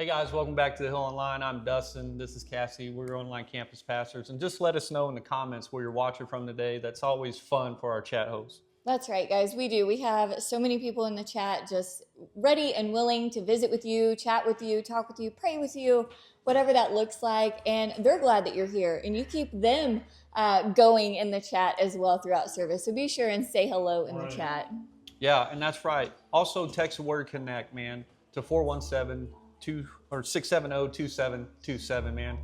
Hey guys, welcome back to the Hill Online. I'm Dustin. This is Cassie. We're online campus pastors. And just let us know in the comments where you're watching from today. That's always fun for our chat hosts. That's right, guys. We do. We have so many people in the chat just ready and willing to visit with you, chat with you, talk with you, pray with you, whatever that looks like. And they're glad that you're here. And you keep them going in the chat as well throughout service. So be sure and say hello in the chat. Yeah, and that's right. Also, text the word connect, man, to 670-2727, man.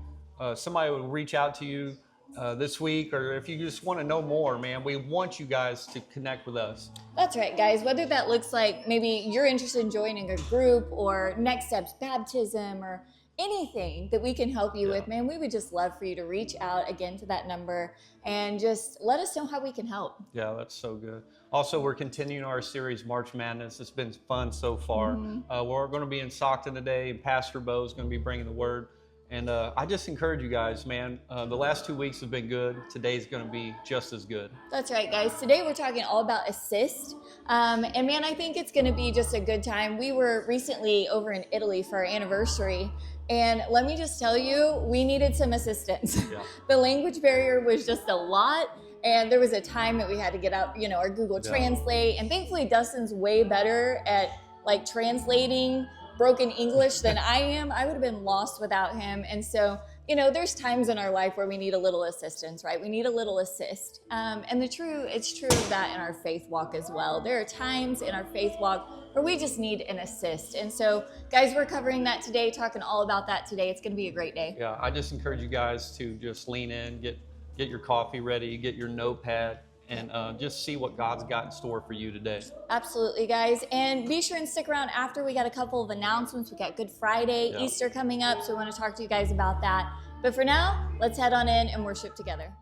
Somebody will reach out to you this week, or if you just want to know more, man, we want you guys to connect with us. That's right, guys. Whether that looks like maybe you're interested in joining a group or next steps, baptism, or anything that we can help you with, man, we would just love for you to reach out again to that number and just let us know how we can help. Yeah, that's so good. Also, we're continuing our series, March Madness. It's been fun so far. We're going to be in Stockton today, and Pastor Bo is going to be bringing the word. And I just encourage you guys, man, the last 2 weeks have been good. Today's going to be just as good. That's right, guys. Today we're talking all about assist. And man, I think it's going to be just a good time. We were recently over in Italy for our anniversary. And let me just tell you, we needed some assistance. Yeah. The language barrier was just a lot. And there was a time that we had to get out, our Google Translate. And thankfully, Dustin's way better at translating broken English than I am. I would have been lost without him. And so, there's times in our life where we need a little assistance, right? We need a little assist. And it's true of that in our faith walk as well. There are times in our faith walk where we just need an assist. And so, guys, we're covering that today, talking all about that today. It's going to be a great day. Yeah, I just encourage you guys to just lean in, get your coffee ready, get your notepad, and just see what God's got in store for you today. Absolutely, guys. And be sure and stick around after. We got a couple of announcements. We got Good Friday, Easter coming up, so we want to talk to you guys about that. But for now, let's head on in and worship together.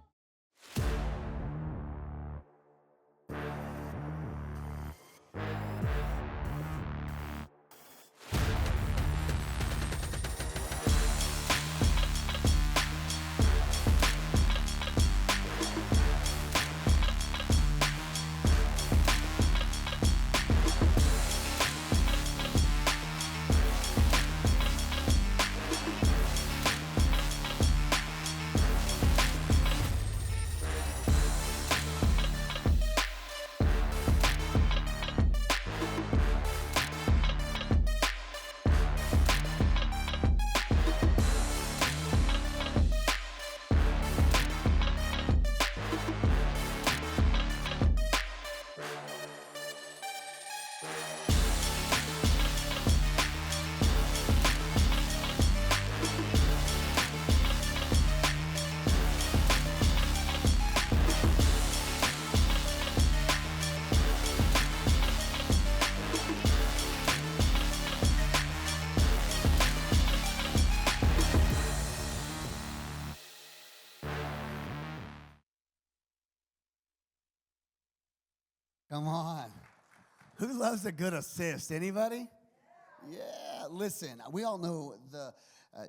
Come on. Who loves a good assist? Anybody? Yeah, listen, we all know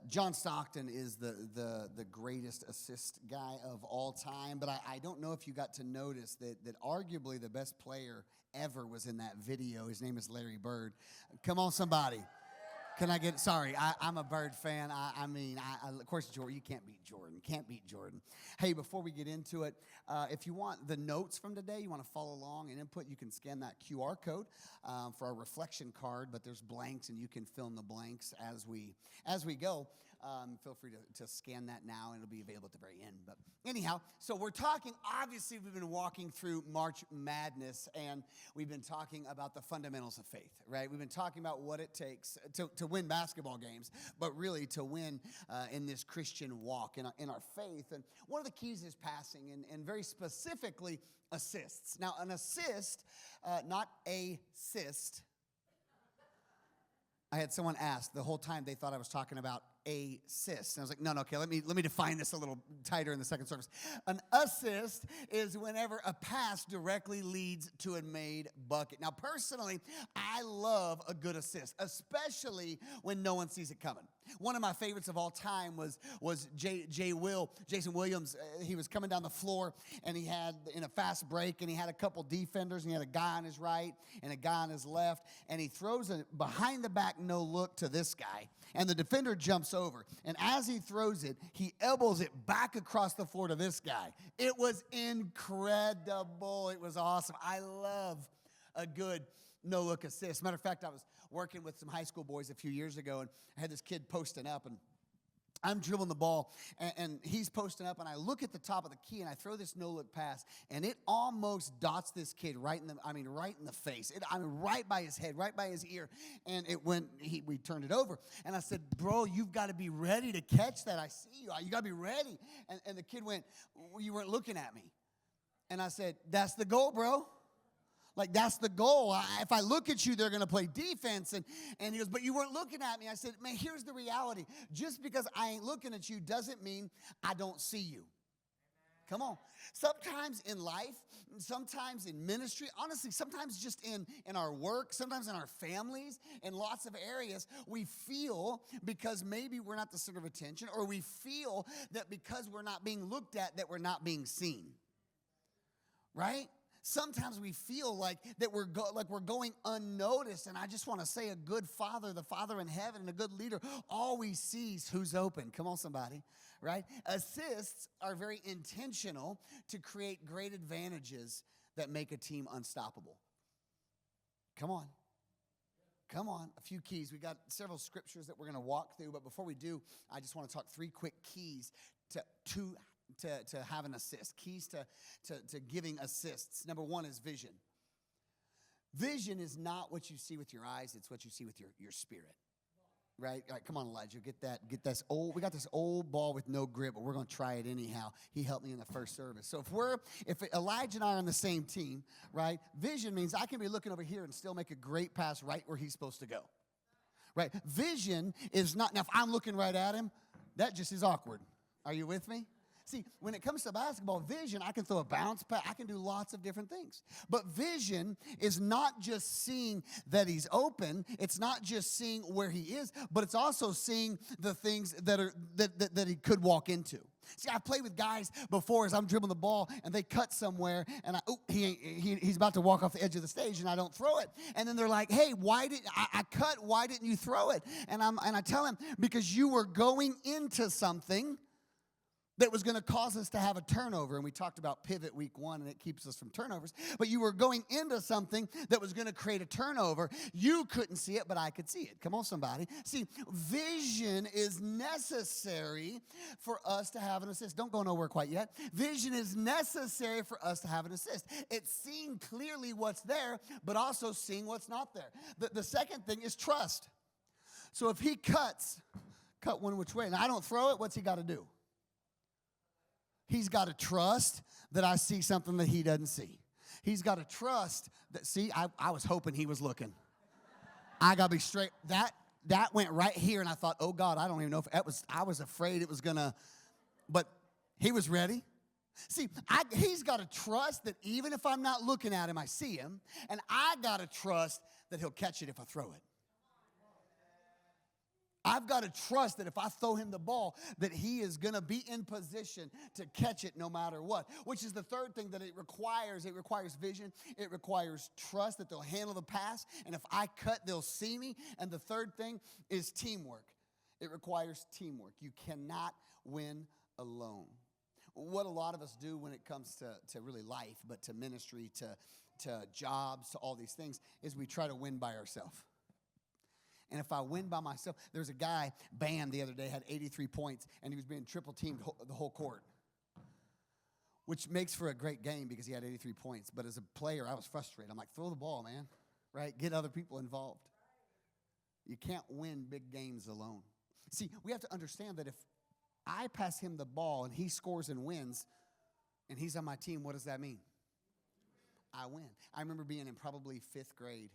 John Stockton is the greatest assist guy of all time, but I don't know if you got to notice that arguably the best player ever was in that video. His name is Larry Bird. Come on, somebody. Can I get, sorry, I'm a Bird fan. I mean, of course, Jordan, you can't beat Jordan. Can't beat Jordan. Hey, before we get into it, if you want the notes from today, you want to follow along and input, you can scan that QR code for our reflection card, but there's blanks and you can fill in the blanks as we go. Feel free to scan that now, and it'll be available at the very end. But anyhow, so we're talking, obviously, we've been walking through March Madness, and we've been talking about the fundamentals of faith, right? We've been talking about what it takes to win basketball games, but really to win in this Christian walk, in our faith. And one of the keys is passing, and very specifically, assists. Now, an assist, not a cyst. I had someone ask the whole time they thought I was talking about a assist. And I was like, no, okay, let me define this a little tighter in the second service. An assist is whenever a pass directly leads to a made bucket. Now, personally, I love a good assist, especially when no one sees it coming. One of my favorites of all time was Jason Williams. He was coming down the floor, and he had, in a fast break, and he had a couple defenders, and he had a guy on his right and a guy on his left, and he throws a behind-the-back no-look to this guy, and the defender jumps over, and as he throws it, he elbows it back across the floor to this guy. It was incredible. It was awesome. I love a good no-look assist. Matter of fact, I was working with some high school boys a few years ago, and I had this kid posting up, and I'm dribbling the ball, and he's posting up, and I look at the top of the key, and I throw this no-look pass, and it almost dots this kid right in the face. Right by his head, right by his ear, and we turned it over, and I said, bro, you've got to be ready to catch that. I see you. You got to be ready. And the kid went, well, you weren't looking at me. And I said, that's the goal, bro. Like, that's the goal. If I look at you, they're going to play defense. And he goes, but you weren't looking at me. I said, man, here's the reality. Just because I ain't looking at you doesn't mean I don't see you. Come on. Sometimes in life, sometimes in ministry, honestly, sometimes just in our work, sometimes in our families, in lots of areas, we feel because maybe we're not the center of attention, or we feel that because we're not being looked at, that we're not being seen. Right? Sometimes we feel like that we're going unnoticed, and I just want to say a good father, the Father in heaven, and a good leader always sees who's open. Come on, somebody, right? Assists are very intentional to create great advantages that make a team unstoppable. Come on. Come on, a few keys. We got several scriptures that we're going to walk through, but before we do, I just want to talk 3 quick keys to have an assist, keys to giving assists. Number 1 is vision. Vision is not what you see with your eyes, it's what you see with your spirit. Right? All right, come on, Elijah, get this old, we got this old ball with no grip, but we're going to try it anyhow. He helped me in the first service. So if Elijah and I are on the same team, right? Vision means I can be looking over here and still make a great pass right where he's supposed to go. Right? Vision is not, now if I'm looking right at him, that just is awkward. Are you with me? See, when it comes to basketball, vision, I can throw a bounce pass. I can do lots of different things. But vision is not just seeing that he's open. It's not just seeing where he is, but it's also seeing the things that he could walk into. See, I've played with guys before as I'm dribbling the ball, and they cut somewhere, and he's about to walk off the edge of the stage, and I don't throw it. And then they're like, hey, I cut, why didn't you throw it? And I tell him, because you were going into something that was going to cause us to have a turnover. And we talked about pivot week 1, and it keeps us from turnovers. But you were going into something that was going to create a turnover. You couldn't see it, but I could see it. Come on, somebody. See, vision is necessary for us to have an assist. Don't go nowhere quite yet. Vision is necessary for us to have an assist. It's seeing clearly what's there, but also seeing what's not there. The second thing is trust. So if he cut one which way, and I don't throw it, what's he got to do? He's got to trust that I see something that he doesn't see. He's got to trust that, see, I was hoping he was looking. I got to be straight. That went right here, and I thought, oh, God, I don't even know if I was afraid it was going to, but he was ready. See, he's got to trust that even if I'm not looking at him, I see him, and I got to trust that he'll catch it if I throw it. I've got to trust that if I throw him the ball, that he is going to be in position to catch it no matter what, which is the third thing that it requires. It requires vision. It requires trust that they'll handle the pass. And if I cut, they'll see me. And the third thing is teamwork. It requires teamwork. You cannot win alone. What a lot of us do when it comes to really life, but to ministry, to jobs, to all these things, is we try to win by ourselves. And if I win by myself, there's a guy, Bam, the other day had 83 points, and he was being triple teamed the whole court, which makes for a great game because he had 83 points. But as a player, I was frustrated. I'm like, throw the ball, man, right? Get other people involved. You can't win big games alone. See, we have to understand that if I pass him the ball and he scores and wins, and he's on my team, what does that mean? I win. I remember being in probably 5th grade,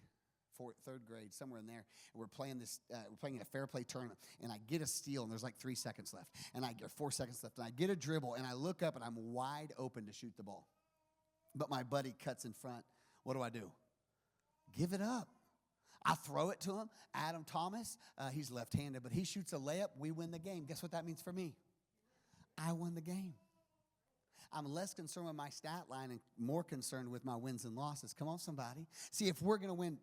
3rd grade, somewhere in there, and we're playing a fair play tournament, and I get a steal, and there's like 3 seconds left, and I get 4 seconds left, and I get a dribble, and I look up, and I'm wide open to shoot the ball. But my buddy cuts in front. What do? Give it up. I throw it to him. Adam Thomas, he's left-handed, but he shoots a layup. We win the game. Guess what that means for me? I won the game. I'm less concerned with my stat line and more concerned with my wins and losses. Come on, somebody. See, if we're going to win,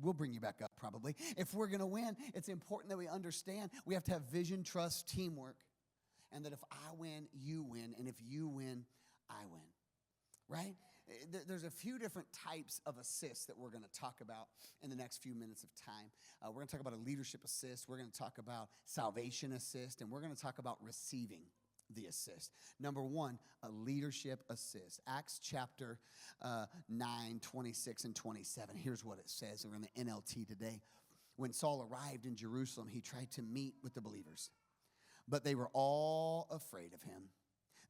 we'll bring you back up probably. If we're going to win, it's important that we understand we have to have vision, trust, teamwork, and that if I win, you win, and if you win, I win, right? There's a few different types of assists that we're going to talk about in the next few minutes of time. We're going to talk about a leadership assist. We're going to talk about salvation assist, and we're going to talk about receiving the assist. Number one, a leadership assist. Acts chapter 9, 26 and 27. Here's what it says. We're in the NLT today. When Saul arrived in Jerusalem, he tried to meet with the believers, but they were all afraid of him.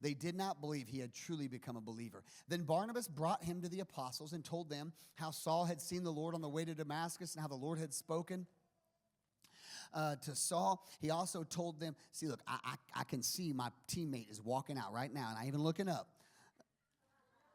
They did not believe he had truly become a believer. Then Barnabas brought him to the apostles and told them how Saul had seen the Lord on the way to Damascus and how the Lord had spoken to Saul. He also told them, see, look, I can see my teammate is walking out right now, and I even looking up.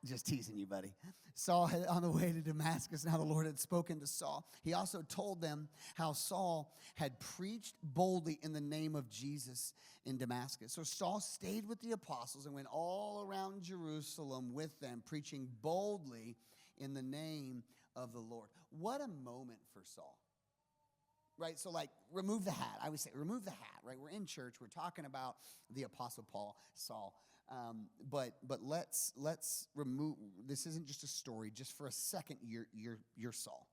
Just teasing you, buddy. Saul had on the way to Damascus and how the Lord had spoken to Saul. He also told them how Saul had preached boldly in the name of Jesus in Damascus. So Saul stayed with the apostles and went all around Jerusalem with them, preaching boldly in the name of the Lord. What a moment for Saul. Right, so like remove the hat. I would say remove the hat. Right, we're in church. We're talking about the Apostle Saul. But let's remove. This isn't just a story. Just for a second, you're Saul.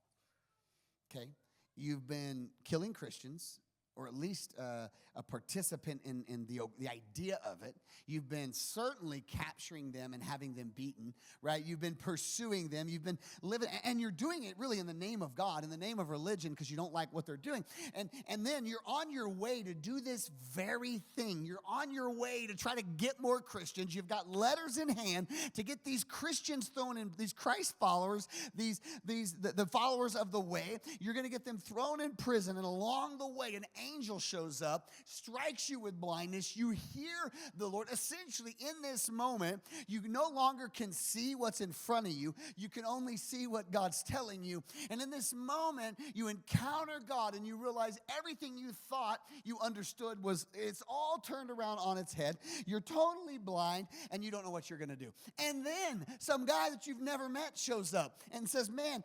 Okay, you've been killing Christians, or at least a participant in the idea of it. You've been certainly capturing them and having them beaten, right? You've been pursuing them. You've been living, and you're doing it really in the name of God, in the name of religion, because you don't like what they're doing. And then you're on your way to do this very thing. You're on your way to try to get more Christians. You've got letters in hand to get these Christians thrown in, these Christ followers, the followers of the way. You're going to get them thrown in prison, and along the way, an angel shows up, strikes you with blindness. You hear the Lord. Essentially, in this moment, you no longer can see what's in front of you. You can only see what God's telling you. And in this moment, you encounter God and you realize everything you thought you understood it's all turned around on its head. You're totally blind and you don't know what you're going to do. And then some guy that you've never met shows up and says, man,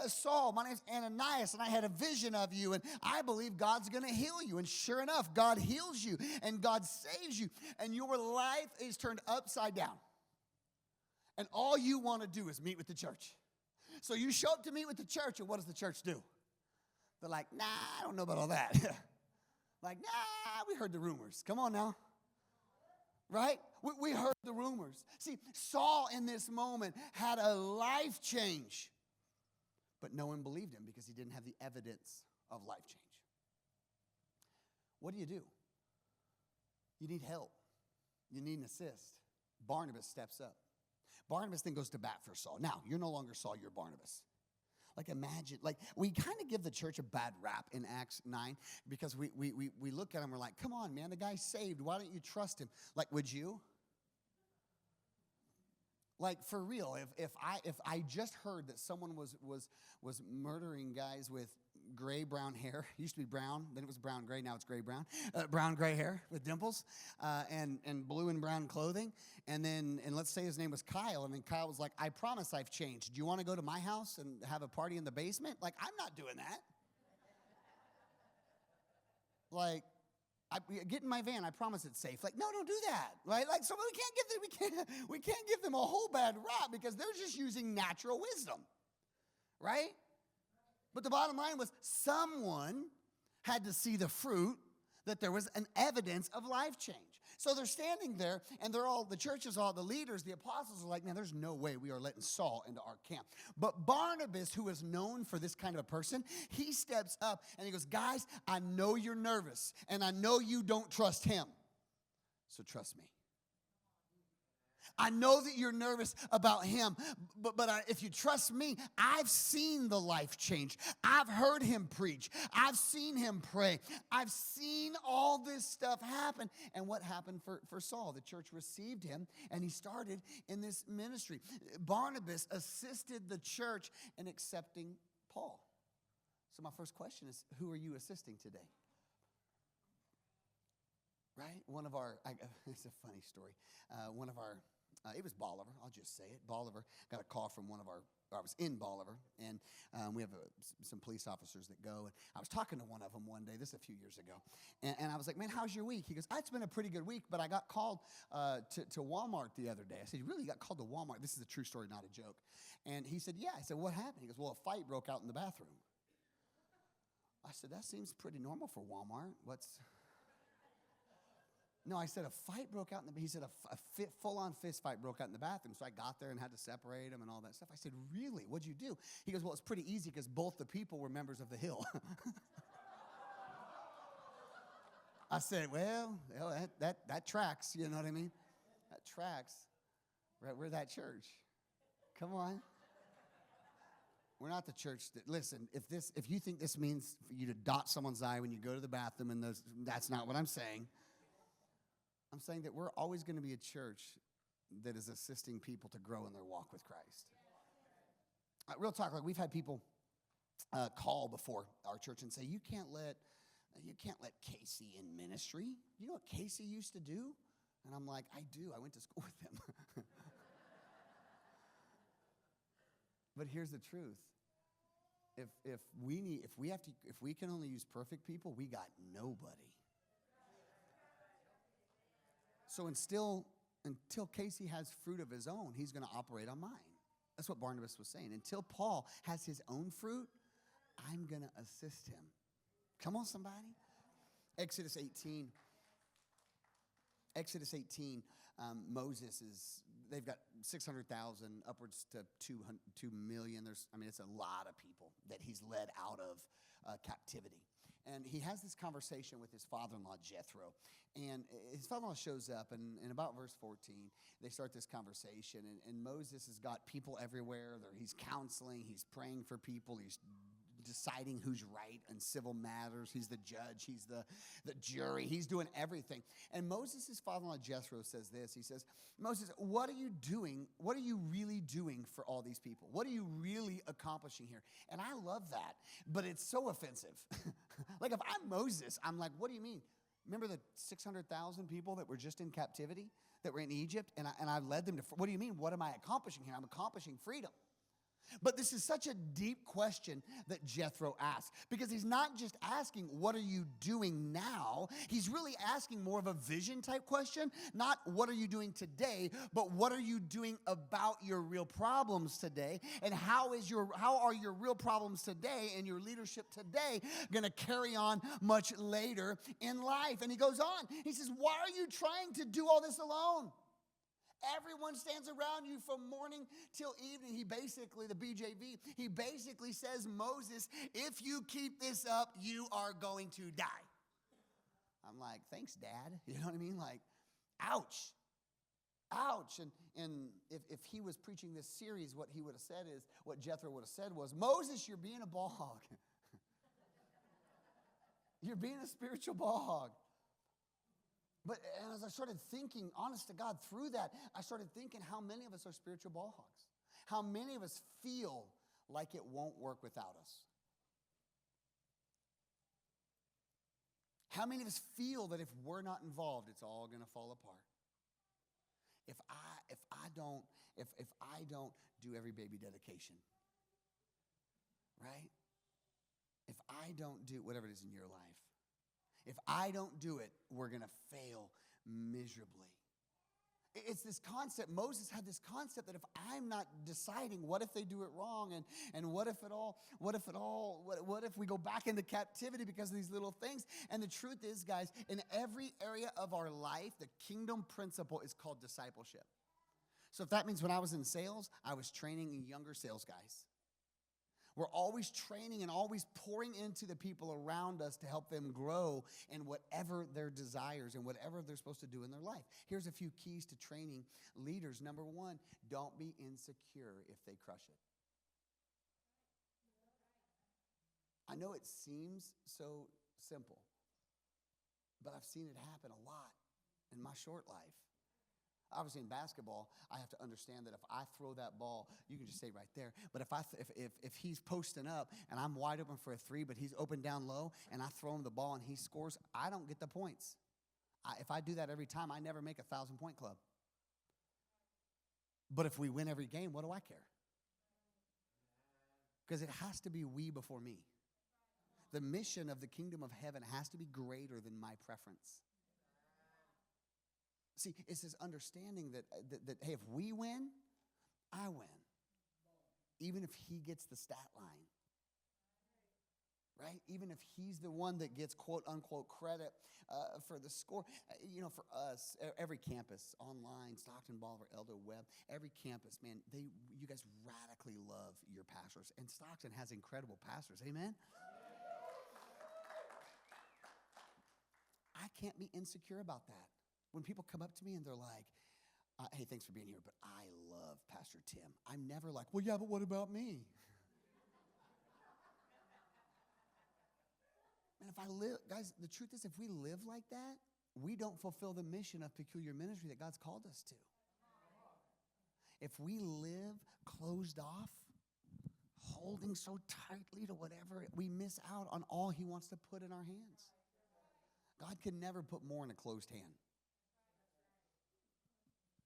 Saul, my name's Ananias, and I had a vision of you, and I believe God's going to heal you. And sure enough, God heals you and God saves you, and your life is turned upside down. And all you want to do is meet with the church. So you show up to meet with the church, and what does the church do? They're like, nah, I don't know about all that. Like, nah, we heard the rumors. Come on now. Right? We heard the rumors. See, Saul in this moment had a life change, but no one believed him because he didn't have the evidence of life change. What do? You need help. You need an assist. Barnabas steps up. Barnabas then goes to bat for Saul. Now, you're no longer Saul, you're Barnabas. Like imagine, like we kind of give the church a bad rap in Acts 9 because we look at him, we're like, come on, man, the guy's saved. Why don't you trust him? Like, would you? Like for real, if I just heard that someone was murdering guys with gray brown hair, it used to be brown, then it was brown gray, now it's gray brown, brown gray hair with dimples, and blue and brown clothing, and let's say his name was Kyle, and then Kyle was like, I promise I've changed. Do you want to go to my house and have a party in the basement? Like, I'm not doing that. Like, get in my van. I promise it's safe. Like, no, don't do that, right? Like, so we can't give them a whole bad rap because they're just using natural wisdom, right? But the bottom line was someone had to see the fruit that there was an evidence of life change. So they're standing there, and the churches, all the leaders, the apostles are like, man, there's no way we are letting Saul into our camp. But Barnabas, who is known for this kind of a person, he steps up and he goes, guys, I know you're nervous, and I know you don't trust him. So trust me. I know that you're nervous about him, but if you trust me, I've seen the life change. I've heard him preach. I've seen him pray. I've seen all this stuff happen. And what happened for Saul? The church received him, and he started in this ministry. Barnabas assisted the church in accepting Paul. So my first question is, who are you assisting today? Right? It's a funny story. It was Bolivar, I'll just say it. Bolivar got a call from I was in Bolivar, and we have some police officers that go. And I was talking to one of them one day, this is a few years ago, and I was like, man, how's your week? He goes, it's been a pretty good week, but I got called to Walmart the other day. I said, you really got called to Walmart? This is a true story, not a joke. And he said, yeah. I said, what happened? He goes, well, a fight broke out in the bathroom. I said, that seems pretty normal for Walmart. No, I said a fight broke out he said a full-on fist fight broke out in the bathroom. So I got there and had to separate them and all that stuff. I said, really? What'd you do? He goes, well, it's pretty easy because both the people were members of the Hill. I said, well, that tracks, you know what I mean? That tracks. Right, we're that church. Come on. We're not the church that, listen, if you think this means for you to dot someone's eye when you go to the bathroom, and that's not what I'm saying. I'm saying that we're always going to be a church that is assisting people to grow in their walk with Christ. Real talk, like we've had people call before our church and say, you can't let Casey in ministry. You know what Casey used to do? And I'm like, I do. I went to school with him. But here's the truth. If we can only use perfect people, we got nobody. So until Casey has fruit of his own, he's going to operate on mine. That's what Barnabas was saying. Until Paul has his own fruit, I'm going to assist him. Come on, somebody. Exodus 18, they've got 600,000, upwards to 2 million. It's a lot of people that he's led out of captivity. And he has this conversation with his father-in-law, Jethro. And his father-in-law shows up, and in about verse 14, they start this conversation. And Moses has got people everywhere. He's counseling. He's praying for people. He's deciding who's right in civil matters. He's the judge. He's the jury. He's doing everything. And Moses' father-in-law, Jethro, says this. He says, Moses, what are you doing? What are you really doing for all these people? What are you really accomplishing here? And I love that, but it's so offensive. Like if I'm Moses, I'm like, what do you mean? Remember the 600,000 people that were just in captivity, that were in Egypt, and I led them to, what do you mean? What am I accomplishing here? I'm accomplishing freedom. But this is such a deep question that Jethro asks, because he's not just asking, what are you doing now? He's really asking more of a vision type question, not what are you doing today, but what are you doing about your real problems today? And how are your real problems today and your leadership today going to carry on much later in life? And he goes on, he says, why are you trying to do all this alone? Everyone stands around you from morning till evening. The BJV, he basically says, Moses, if you keep this up, you are going to die. I'm like, thanks, Dad. You know what I mean? Like, ouch. Ouch. And if he was preaching this series, what Jethro would have said was, Moses, you're being a ball hog. You're being a spiritual ball hog. But as I started thinking, honest to God, through that, I started thinking how many of us are spiritual ball hogs. How many of us feel like it won't work without us. How many of us feel that if we're not involved, it's all going to fall apart? If I don't do every baby dedication, right? If I don't do whatever it is in your life, if I don't do it, we're going to fail miserably. It's this concept. Moses had this concept that if I'm not deciding, what if they do it wrong? And what if we go back into captivity because of these little things? And the truth is, guys, in every area of our life, the kingdom principle is called discipleship. So if that means when I was in sales, I was training younger sales guys. We're always training and always pouring into the people around us to help them grow in whatever their desires and whatever they're supposed to do in their life. Here's a few keys to training leaders. Number one, don't be insecure if they crush it. I know it seems so simple, but I've seen it happen a lot in my short life. Obviously, in basketball, I have to understand that if I throw that ball, you can just stay right there. But if he's posting up and I'm wide open for a three, but he's open down low, and I throw him the ball and he scores, I don't get the points. If I do that every time, I never make a 1,000-point club. But if we win every game, what do I care? Because it has to be we before me. The mission of the kingdom of heaven has to be greater than my preference. See, it's this understanding that, hey, if we win, I win. Even if he gets the stat line. Right? Even if he's the one that gets quote unquote credit for the score. For us, every campus, online, Stockton, Bolivar, Eldo, Webb, every campus, man, you guys radically love your pastors. And Stockton has incredible pastors. Amen? I can't be insecure about that. When people come up to me and they're like, hey, thanks for being here, but I love Pastor Tim. I'm never like, well, yeah, but what about me? And if I live, guys, the truth is, if we live like that, we don't fulfill the mission of peculiar ministry that God's called us to. If we live closed off, holding so tightly to whatever, we miss out on all he wants to put in our hands. God can never put more in a closed hand.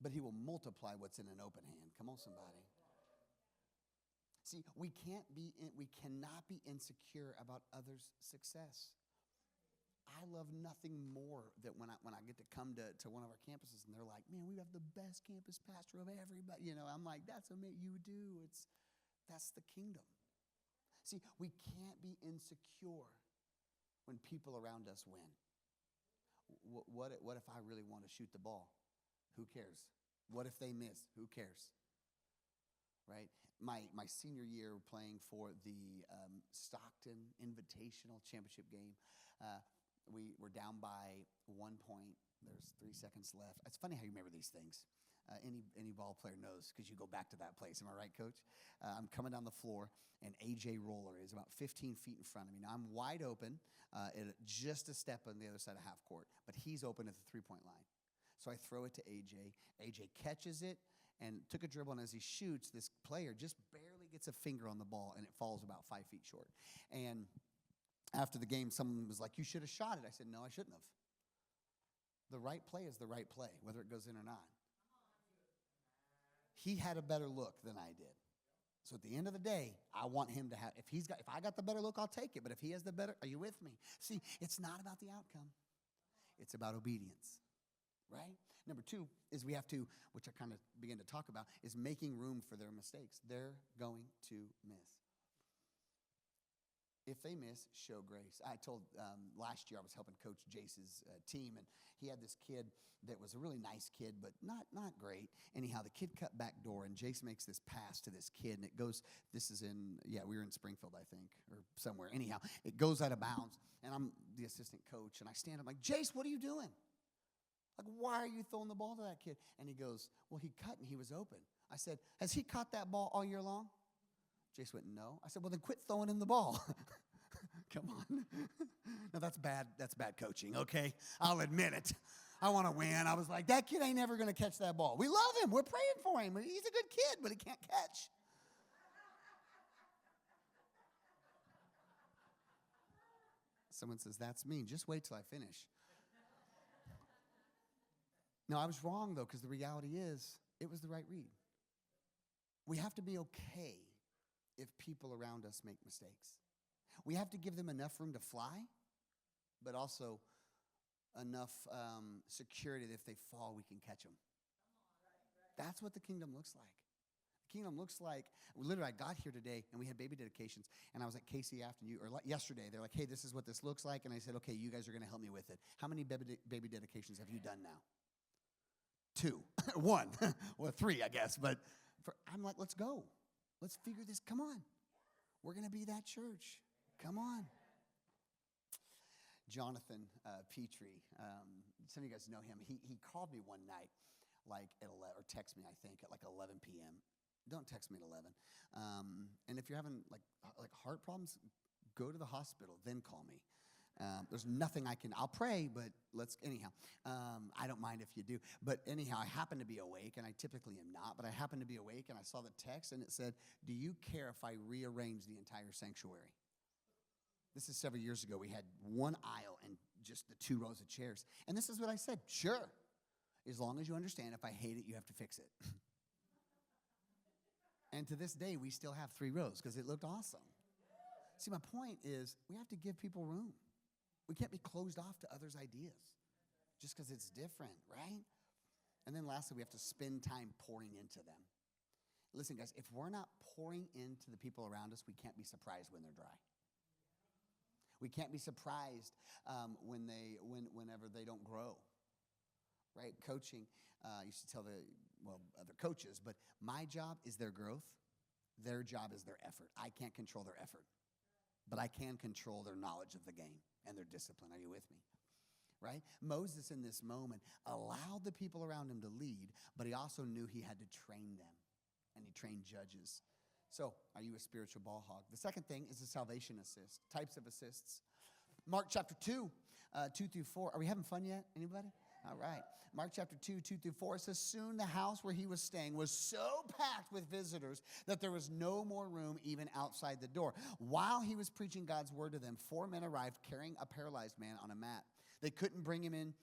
But he will multiply what's in an open hand. Come on, somebody. See, we cannot be insecure about others' success. I love nothing more than when I get to come to one of our campuses and they're like, man, we have the best campus pastor of everybody. I'm like, that's amazing. You do. That's the kingdom. See, we can't be insecure when people around us win. What if I really want to shoot the ball? Who cares? What if they miss? Who cares? Right? My senior year playing for the Stockton Invitational Championship game, we were down by 1 point. There's 3 seconds left. It's funny how you remember these things. Any ball player knows because you go back to that place. Am I right, Coach? I'm coming down the floor, and A.J. Roller is about 15 feet in front of me. Now, I'm wide open, just a step on the other side of half court, but he's open at the three-point line. So I throw it to A.J. A.J. catches it and took a dribble, and as he shoots, this player just barely gets a finger on the ball, and it falls about 5 feet short. And after the game, someone was like, you should have shot it. I said, no, I shouldn't have. The right play is the right play, whether it goes in or not. He had a better look than I did. So at the end of the day, I want him to have, if I got the better look, I'll take it. But if he has the better, are you with me? See, it's not about the outcome. It's about obedience, right? Number 2 is we have to, which I kind of began to talk about, is making room for their mistakes. They're going to miss. If they miss, show grace. I told last year I was helping coach Jace's team, and he had this kid that was a really nice kid, but not great. Anyhow, the kid cut back door, and Jace makes this pass to this kid, and it goes, we were in Springfield, I think, or somewhere. Anyhow, it goes out of bounds, and I'm the assistant coach, and I stand up like, Jace, what are you doing? Like, why are you throwing the ball to that kid? And he goes, well, he cut and he was open. I said, has he caught that ball all year long? Jace went, no. I said, well, then quit throwing him the ball. Come on. No, that's bad coaching, okay? I'll admit it. I want to win. I was like, that kid ain't never going to catch that ball. We love him. We're praying for him. He's a good kid, but he can't catch. Someone says, that's mean. Just wait till I finish. No, I was wrong, though, because the reality is it was the right read. We have to be okay if people around us make mistakes. We have to give them enough room to fly, but also enough security that if they fall, we can catch them. That's what the kingdom looks like. The kingdom looks like, literally, I got here today, and we had baby dedications, and I was at Casey yesterday. They're like, hey, this is what this looks like, and I said, okay, you guys are going to help me with it. How many baby dedications have you done now? 2. 1. Well, 3, I guess, but I'm like, let's go. Let's figure this. Come on. We're going to be that church. Come on. Jonathan Petrie, some of you guys know him. He called me one night, like at 11, or text me, I think, at like 11 p.m. Don't text me at 11. And if you're having like heart problems, go to the hospital, then call me. There's nothing I'll pray, but anyhow. I don't mind if you do. But anyhow, I happen to be awake, and I typically am not, but I happen to be awake, and I saw the text, and it said, do you care if I rearrange the entire sanctuary? This is several years ago. We had one aisle and just the 2 rows of chairs. And this is what I said, sure, as long as you understand if I hate it, you have to fix it. And to this day, we still have 3 rows because it looked awesome. See, my point is we have to give people room. We can't be closed off to others' ideas just because it's different, right? And then lastly, we have to spend time pouring into them. Listen, guys, if we're not pouring into the people around us, we can't be surprised when they're dry. We can't be surprised whenever they don't grow, right? Coaching, I used to tell other coaches, but my job is their growth. Their job is their effort. I can't control their effort, but I can control their knowledge of the game and their discipline. Are you with me? Right? Moses in this moment allowed the people around him to lead, but he also knew he had to train them, and he trained judges. So, are you a spiritual ball hog? The second thing is a salvation assist, types of assists. Mark chapter 2, 2 through 4. Are we having fun yet? Anybody? All right. Mark chapter 2, 2 through 4. It says, soon the house where he was staying was so packed with visitors that there was no more room even outside the door. While he was preaching God's word to them, 4 men arrived carrying a paralyzed man on a mat. They couldn't bring him in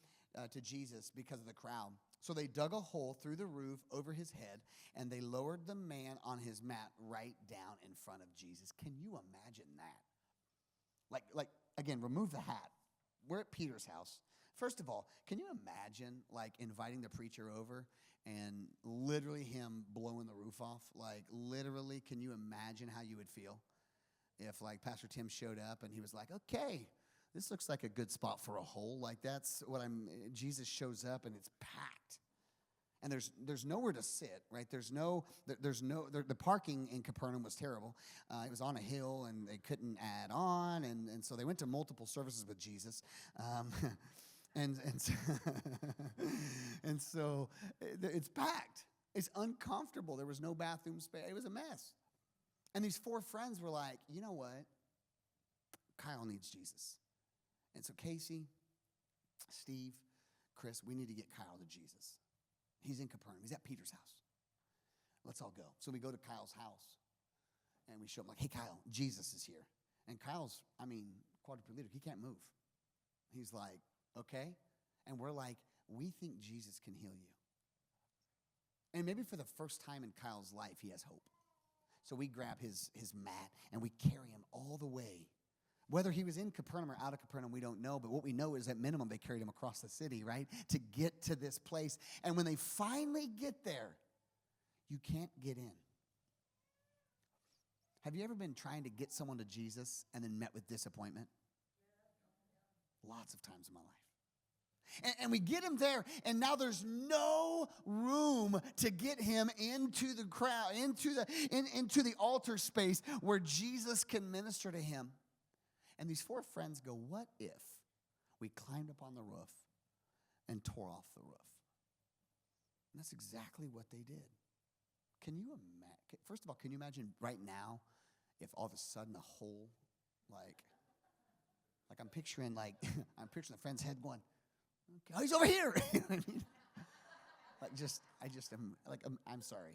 to Jesus because of the crowd. So they dug a hole through the roof over his head, and they lowered the man on his mat right down in front of Jesus. Can you imagine that? Like again, remove the hat. We're at Peter's house. First of all, can you imagine like inviting the preacher over and literally him blowing the roof off? Like literally, can you imagine how you would feel if like Pastor Tim showed up and he was like, okay, this looks like a good spot for a hole. Like that's what Jesus shows up and it's packed. And there's nowhere to sit, right? The parking in Capernaum was terrible. It was on a hill and they couldn't add on. And so they went to multiple services with Jesus. And so it's packed. It's uncomfortable. There was no bathroom space. It was a mess. And these 4 friends were like, you know what? Kyle needs Jesus. And so Casey, Steve, Chris, we need to get Kyle to Jesus. He's in Capernaum. He's at Peter's house. Let's all go. So we go to Kyle's house, and we show him like, hey, Kyle, Jesus is here. And Kyle's, quadriplegic. He can't move. He's like, okay. And we're like, we think Jesus can heal you. And maybe for the first time in Kyle's life, he has hope. So we grab his mat, and we carry him all the way. Whether he was in Capernaum or out of Capernaum, we don't know. But what we know is at minimum, they carried him across the city, right, to get to this place. And when they finally get there, you can't get in. Have you ever been trying to get someone to Jesus and then met with disappointment? Lots of times in my life. And we get him there, and now there's no room to get him into the crowd, into the altar space where Jesus can minister to him. And these 4 friends go, what if we climbed up on the roof and tore off the roof? And that's exactly what they did. Can you imagine? First of all, can you imagine right now if all of a sudden a hole, like I'm picturing the friend's head going, okay, oh, he's over here. You know what I mean? I'm sorry.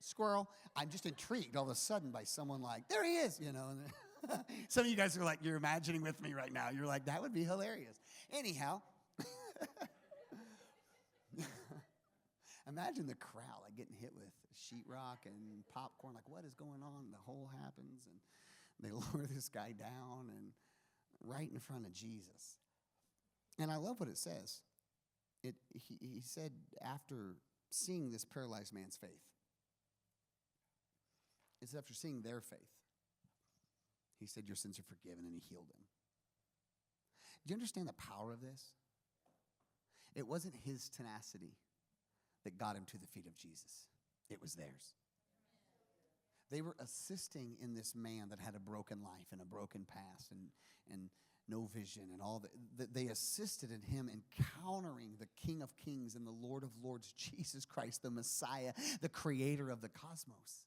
Squirrel, I'm just intrigued all of a sudden by someone like, there he is, you know. Some of you guys are like, you're imagining with me right now. You're like, that would be hilarious. Anyhow, imagine the crowd like getting hit with sheetrock and popcorn. Like, what is going on? The hole happens, and they lower this guy down and right in front of Jesus. And I love what it says. He said after seeing this paralyzed man's faith, it's after seeing their faith, he said, your sins are forgiven, and he healed him. Do you understand the power of this? It wasn't his tenacity that got him to the feet of Jesus. It was theirs. They were assisting in this man that had a broken life and a broken past and no vision and all that. They assisted in him encountering the King of Kings and the Lord of Lords, Jesus Christ, the Messiah, the creator of the cosmos.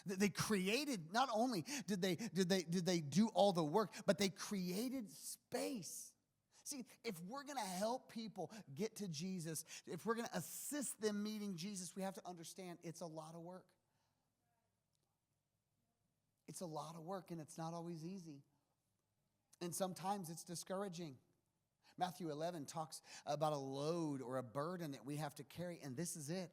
They created, not only did they do all the work, but they created space. See, if we're going to help people get to Jesus, if we're going to assist them meeting Jesus, we have to understand it's a lot of work. It's a lot of work, and it's not always easy. And sometimes it's discouraging. Matthew 11 talks about a load or a burden that we have to carry, and this is it.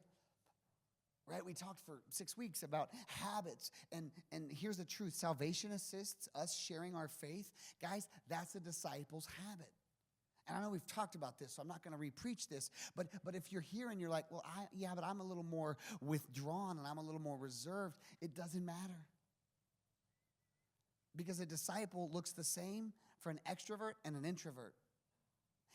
Right? We talked for 6 weeks about habits, and here's the truth. Salvation assists us sharing our faith. Guys, that's a disciple's habit. And I know we've talked about this, so I'm not going to re-preach this, but if you're here and you're like, well, but I'm a little more withdrawn and I'm a little more reserved, it doesn't matter. Because a disciple looks the same for an extrovert and an introvert.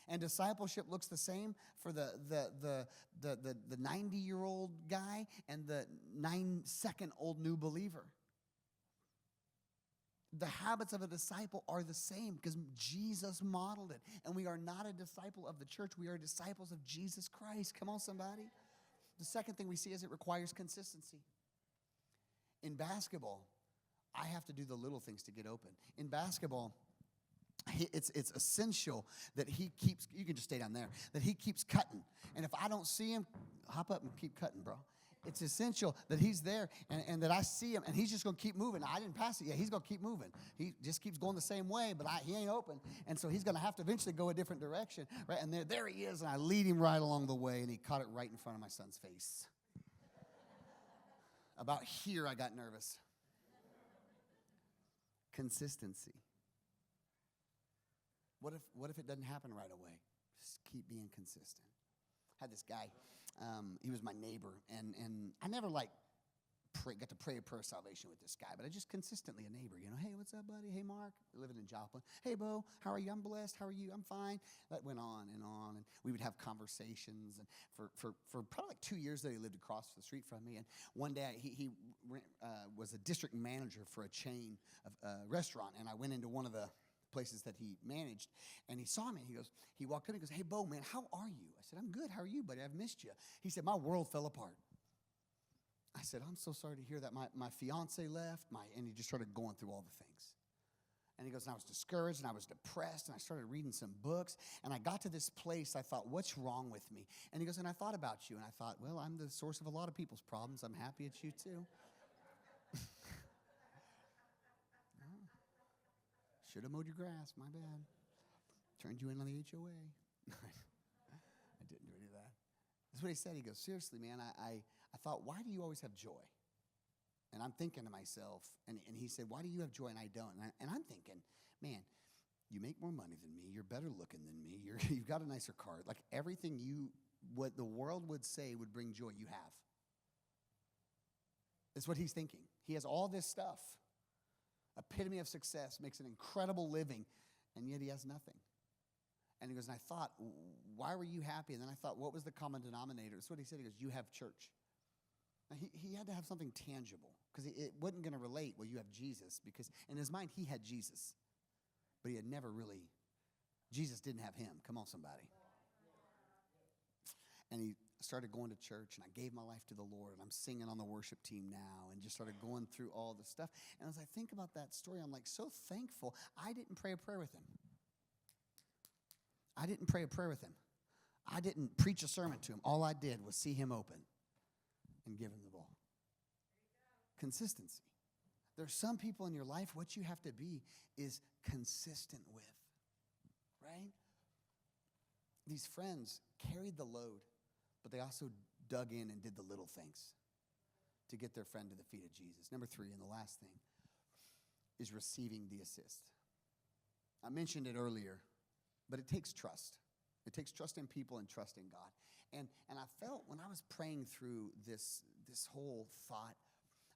And discipleship looks the same for the 90-year-old guy and the 9-second-old new believer. The habits of a disciple are the same because Jesus modeled it. And we are not a disciple of the church. We are disciples of Jesus Christ. Come on, somebody. The second thing we see is it requires consistency. In basketball, I have to do the little things to get open. In basketball, it's essential that he keeps, you can just stay down there, that he keeps cutting. And if I don't see him, hop up and keep cutting, bro. It's essential that he's there and that I see him, and he's just going to keep moving. I didn't pass it yet. He's going to keep moving. He just keeps going the same way, but he ain't open. And so he's going to have to eventually go a different direction. Right? And there he is, and I lead him right along the way, and he caught it right in front of my son's face. About here, I got nervous. Consistency. What if it doesn't happen right away? Just keep being consistent. I had this guy, he was my neighbor, and I never got to pray a prayer of salvation with this guy, but I just consistently a neighbor, hey, what's up, buddy? Hey, Mark, living in Joplin. Hey, Bo, how are you? I'm blessed. How are you? I'm fine. That went on, and we would have conversations, and for probably like 2 years that he lived across the street from me, and one day he was a district manager for a chain of restaurant, and I went into one of the places that he managed, and he saw me. He walked up and he goes, hey, Bo, man, how are you? I said, I'm good. How are you, buddy? I've missed you. He said, my world fell apart. I said, I'm so sorry to hear that. My fiance left, and he just started going through all the things. And he goes, and I was discouraged, and I was depressed, and I started reading some books, and I got to this place, I thought, what's wrong with me? And he goes, and I thought about you, and I thought, well, I'm the source of a lot of people's problems. I'm happy it's you too. Should have mowed your grass, my bad. Turned you in on the HOA. I didn't do any of that. That's what he said. He goes, seriously, man, I thought, why do you always have joy? And I'm thinking to myself, and he said, why do you have joy and I don't? And I'm thinking, man, you make more money than me. You're better looking than me. You've got a nicer car. Like everything what the world would say would bring joy, you have. That's what he's thinking. He has all this stuff. Epitome of success, makes an incredible living, and yet he has nothing. And he goes, and I thought, why were you happy? And then I thought, what was the common denominator? That's what he said. He goes, you have church. Now, he had to have something tangible because it wasn't going to relate, well, you have Jesus, because in his mind, he had Jesus, but he had never really, Jesus didn't have him. Come on, somebody. And he started going to church, and I gave my life to the Lord, and I'm singing on the worship team now, and just started going through all the stuff. And as I think about that story, I'm like so thankful I didn't pray a prayer with him. I didn't pray a prayer with him. I didn't preach a sermon to him. All I did was see him open and give him the ball. Consistency. There's some people in your life, what you have to be is consistent with, right? These friends carried the load, but they also dug in and did the little things to get their friend to the feet of Jesus. Number 3, and the last thing, is receiving the assist. I mentioned it earlier, but it takes trust. It takes trust in people and trust in God. And I felt when I was praying through this whole thought,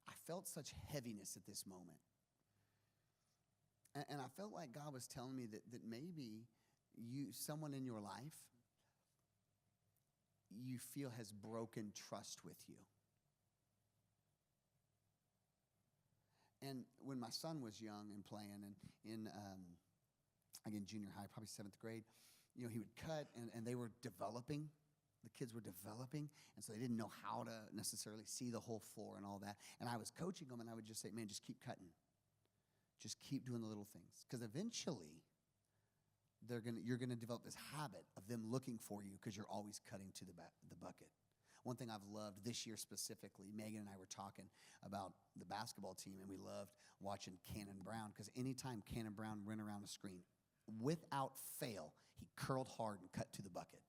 I felt such heaviness at this moment. And I felt like God was telling me that maybe someone in your life, you feel has broken trust with you. And when my son was young and playing, and in junior high, probably 7th grade, he would cut, and they were developing, The kids were developing, and so they didn't know how to necessarily see the whole floor and all that. And I was coaching them, and I would just say, man, just keep cutting. Just keep doing the little things. Because eventually, you're gonna develop this habit of them looking for you because you're always cutting to the bucket. One thing I've loved this year specifically, Megan and I were talking about the basketball team, and we loved watching Cannon Brown, because anytime Cannon Brown ran around the screen, without fail, he curled hard and cut to the bucket.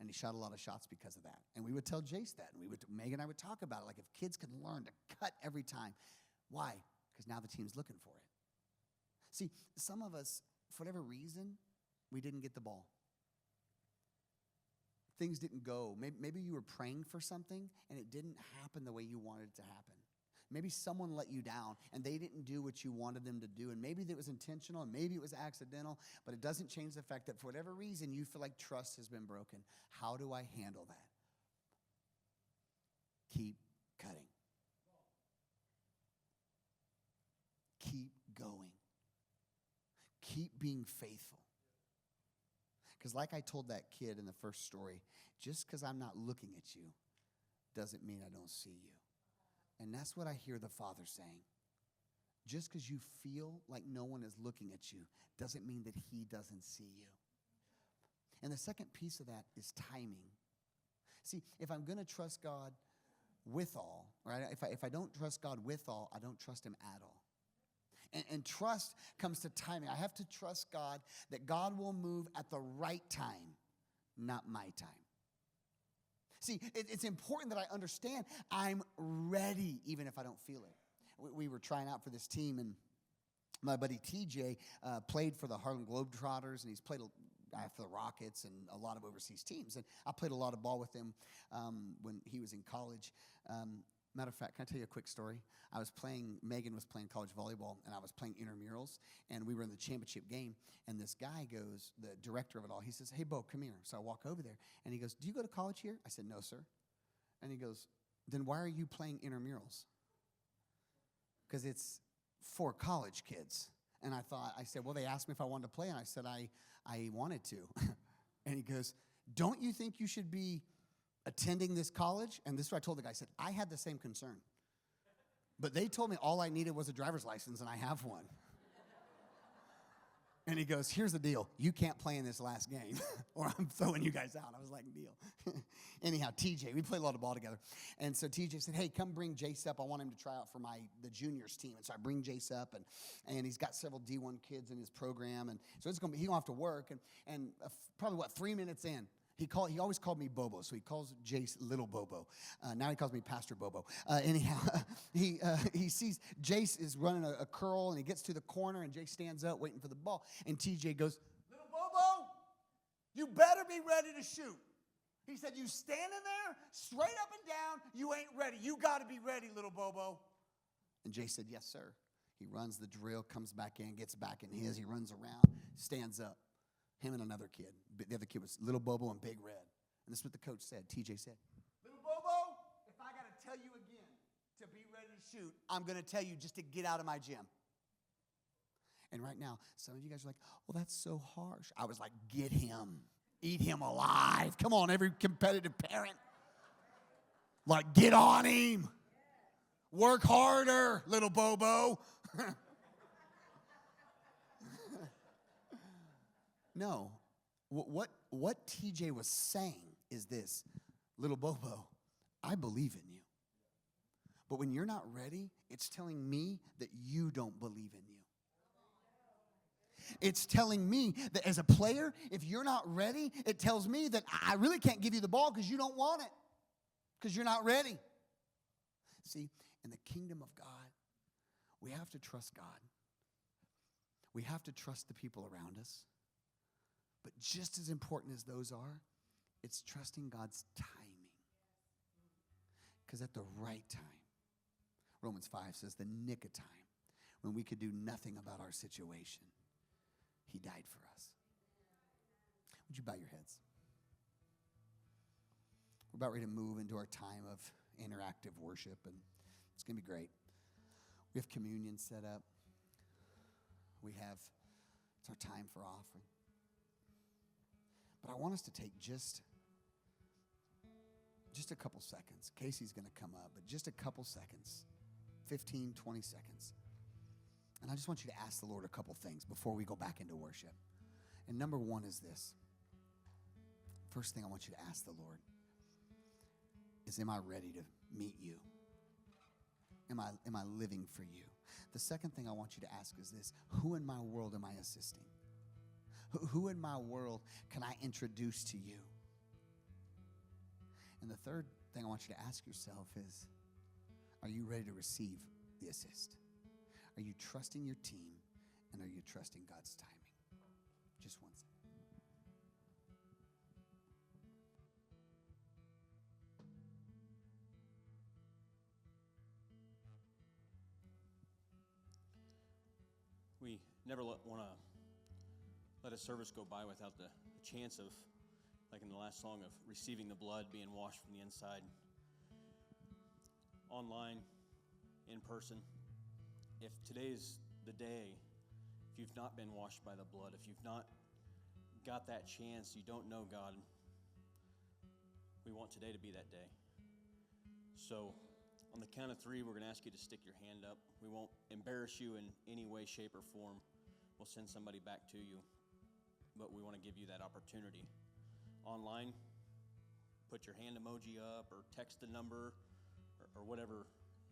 And he shot a lot of shots because of that. And we would tell Jace that, and Megan and I would talk about it, like if kids can learn to cut every time. Why? Because now the team's looking for it. See, some of us, for whatever reason, we didn't get the ball. Things didn't go. Maybe you were praying for something and it didn't happen the way you wanted it to happen. Maybe someone let you down and they didn't do what you wanted them to do. And maybe it was intentional and maybe it was accidental, but it doesn't change the fact that for whatever reason you feel like trust has been broken. How do I handle that? Keep cutting. Keep going. Keep being faithful. Because like I told that kid in the first story, just because I'm not looking at you doesn't mean I don't see you. And that's what I hear the Father saying. Just because you feel like no one is looking at you doesn't mean that he doesn't see you. And the second piece of that is timing. See, if I'm going to trust God with all, right? If I don't trust God with all, I don't trust him at all. And trust comes to timing. I have to trust God that God will move at the right time, not my time. See, it's important that I understand I'm ready even if I don't feel it. We were trying out for this team, and my buddy TJ played for the Harlem Globetrotters, and he's played for the Rockets and a lot of overseas teams. And I played a lot of ball with him when he was in college. Matter of fact, can I tell you a quick story? Megan was playing college volleyball, and I was playing intramurals, and we were in the championship game, and this guy goes, the director of it all, he says, hey, Bo, come here. So I walk over there, and he goes, do you go to college here? I said, no, sir. And he goes, then why are you playing intramurals? Because it's for college kids. And I said, well, they asked me if I wanted to play, and I said I wanted to. And he goes, don't you think you should be attending this college? And this is what I told the guy. I said, I had the same concern. But they told me all I needed was a driver's license, and I have one. And he goes, here's the deal. You can't play in this last game, or I'm throwing you guys out. I was like, deal. Anyhow, TJ, we played a lot of ball together. And so TJ said, hey, come bring Jace up. I want him to try out for the juniors team. And so I bring Jace up, and he's got several D1 kids in his program. And so he don't have to work. And probably, 3 minutes in, he always called me Bobo, so he calls Jace Little Bobo. Now he calls me Pastor Bobo. Anyhow, he sees Jace is running a curl, and he gets to the corner, and Jace stands up waiting for the ball. And TJ goes, Little Bobo, you better be ready to shoot. He said, you standing there, straight up and down, you ain't ready. You got to be ready, Little Bobo. And Jace said, yes, sir. He runs the drill, comes back in, gets back in his. He runs around, stands up. Him and another kid. The other kid was Little Bobo and Big Red. And this is what the coach said. TJ said, Little Bobo, if I got to tell you again to be ready to shoot, I'm going to tell you just to get out of my gym. And right now, some of you guys are like, well, that's so harsh. I was like, get him. Eat him alive. Come on, every competitive parent. Like, get on him. Work harder, Little Bobo. No, what TJ was saying is this, Little Bobo, I believe in you. But when you're not ready, it's telling me that you don't believe in you. It's telling me that as a player, if you're not ready, it tells me that I really can't give you the ball because you don't want it, because you're not ready. See, in the kingdom of God, we have to trust God. We have to trust the people around us. But just as important as those are, it's trusting God's timing. Because at the right time, Romans 5 says the nick of time, when we could do nothing about our situation, he died for us. Would you bow your heads? We're about ready to move into our time of interactive worship, and it's going to be great. We have communion set up. It's our time for offering. But I want us to take just just a couple seconds. Casey's going to come up, but just a couple seconds, 15, 20 seconds. And I just want you to ask the Lord a couple things before we go back into worship. And number one is this. First thing I want you to ask the Lord is, am I ready to meet you? Am I living for you? The second thing I want you to ask is this: who in my world am I assisting? Who in my world can I introduce to you? And the third thing I want you to ask yourself is, are you ready to receive the assist? Are you trusting your team, and are you trusting God's timing? Just one second. We never want to let a service go by without the chance of, like in the last song, of receiving the blood, being washed from the inside. Online, in person. If today's the day, if you've not been washed by the blood, if you've not got that chance, you don't know God, we want today to be that day. So on the count of 3, we're going to ask you to stick your hand up. We won't embarrass you in any way, shape, or form. We'll send somebody back to you, but we want to give you that opportunity. Online, put your hand emoji up or text the number or whatever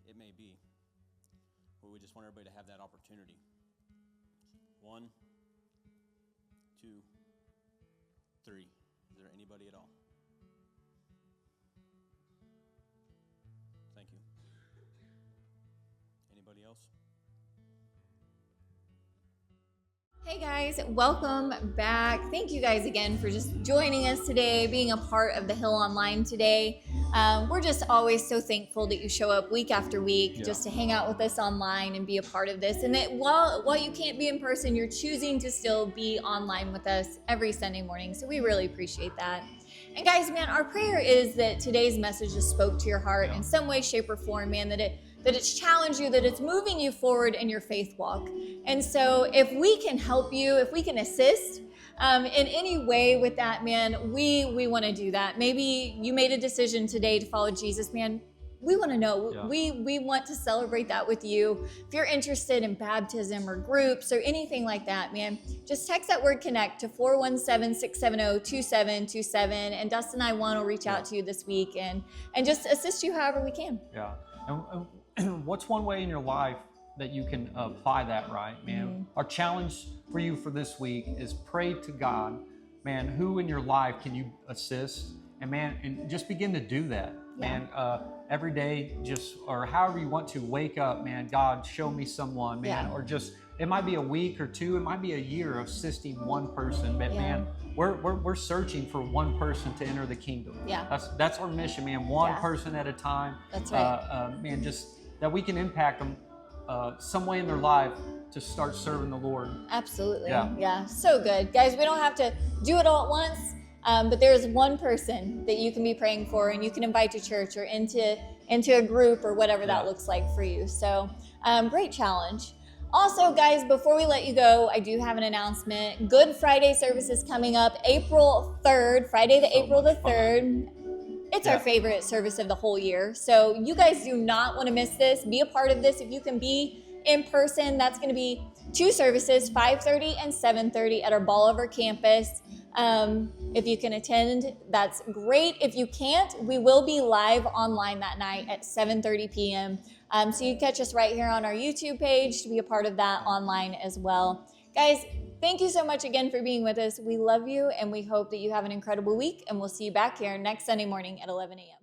it may be. But we just want everybody to have that opportunity. 1, 2, 3. Is there anybody at all? Thank you. Anybody else? Hey guys, welcome back. Thank you guys again for just joining us today, being a part of the Hill Online today. We're just always so thankful that you show up week after week just to hang out with us online and be a part of this. And that while you can't be in person, you're choosing to still be online with us every Sunday morning. So we really appreciate that. And guys, man, our prayer is that today's message just spoke to your heart in some way, shape, or form, man, that it's challenged you, that it's moving you forward in your faith walk. And so if we can help you, if we can assist in any way with that, man, we want to do that. Maybe you made a decision today to follow Jesus, man. We want to know. Yeah. We want to celebrate that with you. If you're interested in baptism or groups or anything like that, man, just text that word CONNECT to 417-670-2727, and Dustin and I will reach out to you this week and just assist you however we can. Yeah. And what's one way in your life that you can apply that, right, man? Mm-hmm. Our challenge for you for this week is pray to God, man, who in your life can you assist? And man, and just begin to do that, man. Every day, or however you want to wake up, man, God, show me someone, man, or just, it might be a week or 2, it might be a year of assisting one person, but man, we're searching for one person to enter the kingdom. That's our mission, man. One person at a time. That's right. Man, just that we can impact them some way in their life to start serving the Lord. Absolutely. Yeah. So good. Guys, we don't have to do it all at once, but there's one person that you can be praying for, and you can invite to church or into a group or whatever that looks like for you. So great challenge. Also, guys, before we let you go, I do have an announcement. Good Friday service is coming up April 3rd, Friday April the 3rd. It's our favorite service of the whole year. So you guys do not want to miss this. Be a part of this. If you can be in person, that's going to be 2 services, 5:30 and 7:30 at our Bolivar campus. If you can attend, that's great. If you can't, we will be live online that night at 7:30 p.m. So you can catch us right here on our YouTube page to be a part of that online as well. Guys, thank you so much again for being with us. We love you, and we hope that you have an incredible week, and we'll see you back here next Sunday morning at 11 a.m.